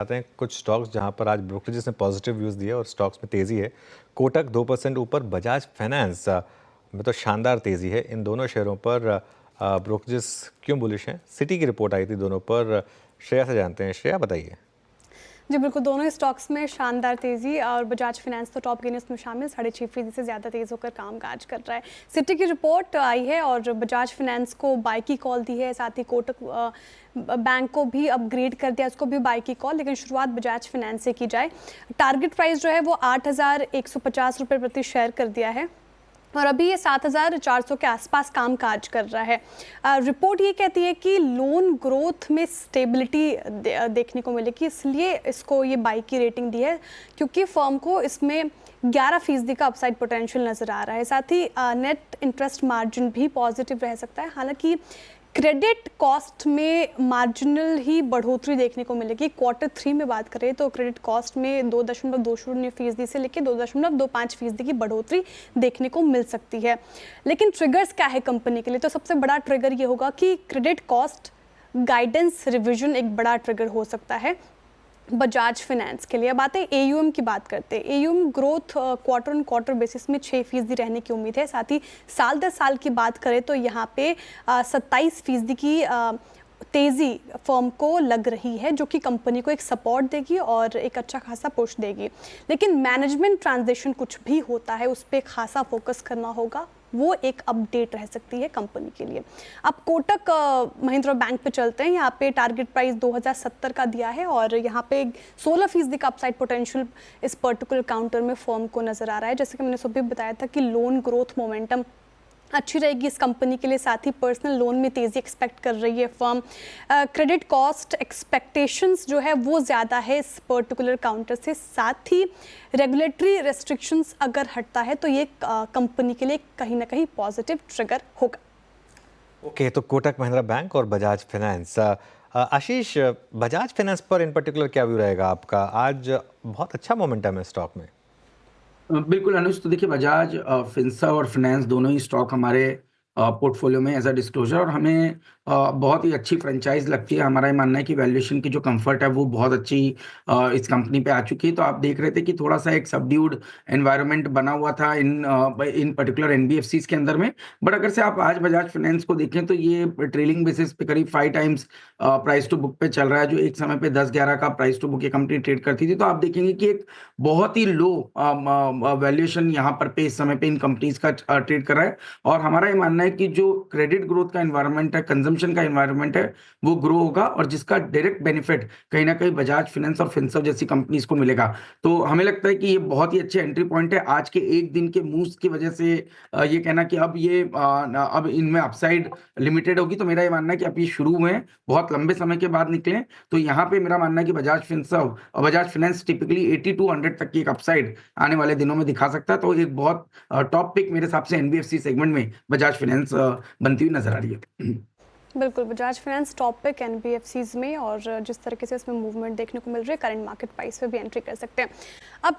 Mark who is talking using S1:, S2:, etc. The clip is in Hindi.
S1: आते हैं कुछ स्टॉक्स जहां पर आज ब्रोकरेजेस ने पॉजिटिव व्यूज दिए और स्टॉक्स में तेजी है। कोटक 2% ऊपर, बजाज फाइनेंस में तो शानदार तेजी है। इन दोनों शेयरों पर ब्रोकरेजेस क्यों बुलिश हैं? सिटी की रिपोर्ट आई थी दोनों पर। श्रेया से जानते हैं। श्रेया बताइए।
S2: जी बिल्कुल, दोनों ही स्टॉक्स में शानदार तेजी और बजाज फाइनेंस तो टॉप गेनर्स में शामिल 6.5% से ज़्यादा तेज़ होकर कामकाज कर रहा है। सिटी की रिपोर्ट आई है और बजाज फाइनेंस को बाई की कॉल दी है, साथ ही कोटक बैंक को भी अपग्रेड कर दिया, उसको भी बाई की कॉल। लेकिन शुरुआत बजाज फाइनेंस से की जाए। टारगेट प्राइस जो है वो 8,150 रुपये प्रति शेयर कर दिया है और अभी ये 7,400 के आसपास काम काज कर रहा है। रिपोर्ट ये कहती है कि लोन ग्रोथ में स्टेबिलिटी देखने को मिलेगी, इसलिए इसको ये बाई की रेटिंग दी है, क्योंकि फर्म को इसमें 11% का अपसाइड पोटेंशियल नज़र आ रहा है। साथ ही नेट इंटरेस्ट मार्जिन भी पॉजिटिव रह सकता है। हालांकि क्रेडिट कॉस्ट में मार्जिनल ही बढ़ोतरी देखने को मिलेगी। Q3 में बात करें तो क्रेडिट कॉस्ट में 2.20% से लेकर 2.25% की बढ़ोतरी देखने को मिल सकती है। लेकिन ट्रिगर्स क्या है कंपनी के लिए? तो सबसे बड़ा ट्रिगर ये होगा कि क्रेडिट कॉस्ट गाइडेंस रिविजन एक बड़ा ट्रिगर हो सकता है बजाज फाइनेंस के लिए। अब आते हैं AUM की बात करते हैं। AUM growth quarter on quarter basis में 6% रहने की उम्मीद है। साथ ही साल दर साल की बात करें तो यहाँ पे 27% की तेज़ी फर्म को लग रही है, जो कि कंपनी को एक सपोर्ट देगी और एक अच्छा खासा पुश देगी। लेकिन मैनेजमेंट ट्रांजिशन कुछ भी होता है उस पर खासा फोकस करना होगा, वो एक अपडेट रह सकती है कंपनी के लिए। अब कोटक महिंद्रा बैंक पे चलते हैं। यहाँ पे टारगेट प्राइस 2070 का दिया है और यहाँ पे 16% का अपसाइड पोटेंशियल इस पर्टिकुलर काउंटर में फर्म को नज़र आ रहा है। जैसे कि मैंने सुबह बताया था कि लोन ग्रोथ मोमेंटम अच्छी रहेगी इस कंपनी के लिए। साथ ही पर्सनल लोन में तेज़ी एक्सपेक्ट कर रही है फर्म। क्रेडिट कॉस्ट एक्सपेक्टेशंस जो है वो ज़्यादा है इस पर्टिकुलर काउंटर से। साथ ही रेगुलेटरी रेस्ट्रिक्शंस अगर हटता है तो ये कंपनी के लिए कहीं ना कहीं पॉजिटिव ट्रिगर होगा।
S1: ओके, तो कोटक महिंद्रा बैंक और बजाज फाइनेंस। आशीष, बजाज फाइनेंस पर इन पर्टिकुलर क्या व्यू रहेगा आपका? आज बहुत अच्छा मोमेंटम है स्टॉक में।
S3: बिल्कुल अनुज, तो देखिए बजाज फिंसा और फाइनेंस दोनों ही स्टॉक हमारे पोर्टफोलियो में एज अ डिस्क्लोजर, और हमें बहुत ही अच्छी फ्रेंचाइज लगती है। हमारा ये मानना है कि वैल्यूएशन की जो कंफर्ट है वो बहुत अच्छी इस कंपनी पे आ चुकी है। तो आप देख रहे थे कि थोड़ा सा एक सबड्यूड एनवायरनमेंट बना हुआ था इन पर्टिकुलर एनबीएफसीज के अंदर में। बट अगर से आप आज बजाज फाइनेंस को देखें तो ये ट्रेलिंग बेसिस पे करीब 5 टाइम्स प्राइस टू बुक पे चल रहा है, जो एक समय पे 10-11 का प्राइस टू बुक ये कंपनी ट्रेड करती थी। तो आप देखेंगे कि एक बहुत ही लो वैल्यूएशन यहाँ पर पे इस समय पे इन कंपनीज का ट्रेड कर रहा है। और हमारा ये मानना है कि जो क्रेडिट ग्रोथ का एनवायरनमेंट है, कंजम्पशन का एनवायरनमेंट है, वो ग्रो होगा और जिसका डायरेक्ट बेनिफिट कहीं ना कहीं बजाज फाइनेंस और फिनसर्व जैसी कंपनीज को मिलेगा। तो हमें लगता है कि ये बहुत ही अच्छे एंट्री पॉइंट है। आज के एक दिन के मूव्स की वजह से ये कहना कि अब इनमें अपसाइड लिमिटेड होगी, तो मेरा ये मानना है कि अब ये शुरू हुए हैं, बहुत लंबे समय के बाद निकले। तो यहाँ पे मेरा मानना है कि बजाज फिनसर्व और बजाज फाइनेंस टिपिकली 80 to 100 तक की एक अपसाइड आने वाले दिनों में दिखा सकता है। तो एक बहुत टॉप पिक मेरे हिसाब से एनबीएफसी सेगमेंट में बजाज फाइनेंस बनती हुई नजर आ रही है।
S2: बिल्कुल, Bajaj finance top pick NBFCs में, और जिस तरीके से इसमें मूवमेंट देखने को मिल रही है करंट मार्केट प्राइस पे भी एंट्री कर सकते हैं। अब